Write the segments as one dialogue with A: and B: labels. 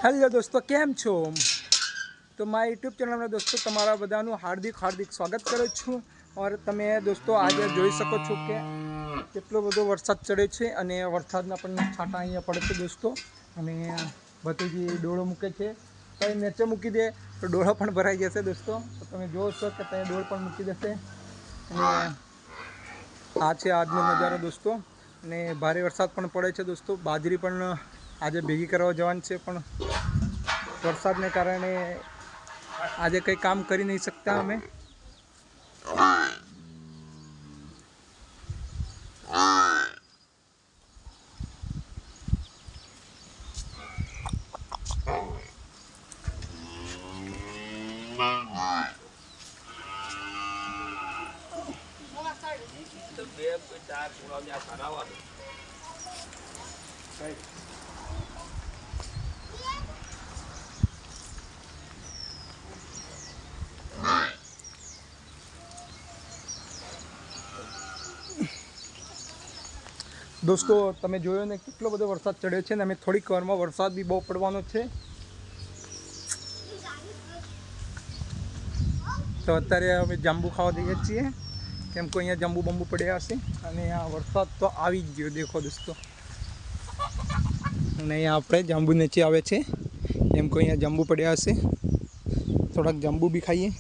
A: Hello दोस्तों, केम छो? तो माय यूट्यूब चैनल में दोस्तों तमारा बधानु हार्दिक हार्दिक स्वागत करूँ छूँ। और तमे दोस्तों आज जोई सको छो के केटलो बधो वरसाद चढ़े छे अने वरसादना पण छांटा अहींया पड़े छे दोस्तों। अने भतीजी डोळो मूके छे, कई नीचे मूकी दे तो डोळो पण भराई जशे दोस्तों। तो तमे जोशो छो के तहीं डोळ पण मूकी देशे। अने आ छे आजनो नजारो दोस्तों। अने भारे वरसाद पण पड़े छे दोस्तों। बाजरी पण आजे भेगी करवा जवानी छे, पण वरसादने कारणे आज कई काम करी नहीं सकता अमे। दोस्तों तमे जोयो ने केटलो बधो वरसाद चढ़्यो छे ने अमे थोड़ीक वारमां वरसाद बी बहु पड़वानो छे। तो अत्यारे अमे जांबू खावा जईए छीए, केम के अहींया जांबू बंबू पड्या हशे। अने आ वरसाद तो आवी ज गयो देखो दोस्तों। अने अहींया आपणे जांबू नीचे आवे छे, केम के अहींया जांबू पड्या हशे। थोड़ाक जांबू बी खाईए।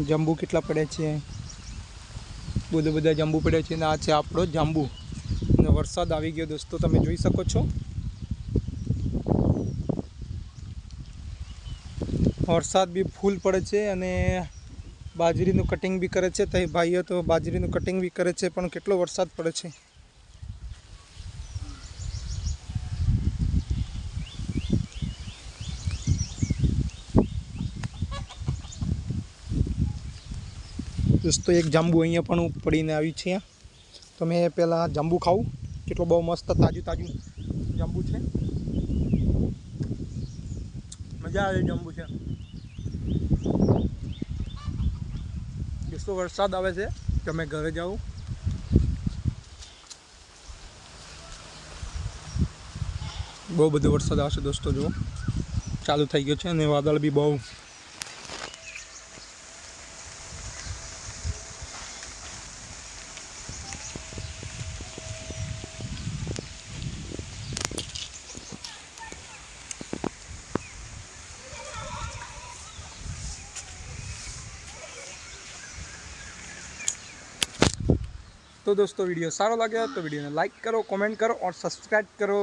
A: जांबू केटला पड्या छे, બધો બધા જાંબુ પડ્યા છે ને આ છે આપણો જાંબુ। અને વરસાદ આવી ગયો દોસ્તો, તમે જોઈ શકો છો। વરસાદ બી ફૂલ પડે છે અને બાજરીનું કટિંગ બી કરે છે। તો ભાઈઓ તો બાજરીનું કટિંગ બી કરે છે, પણ કેટલો વરસાદ પડે છે। दोस्तों एक जांबू अहींया पण पड़ीने आवी छे। तो मैं पहला जांबू खाऊँ, केटलो बहु मस्त ताजू ताजू जांबू छे। मजा आवे जांबू छे। दोस्तों वरसाद आवे छे तो मैं घरे जाऊँ। बहु बधो वरसाद आवशे दोस्तों, जो चालू थई गयो छे अने वादळ बी बहु। तो दोस्तों वीडियो सारो लगे तो वीडियो ने लाइक करो, कमेंट करो और सब्सक्राइब करो।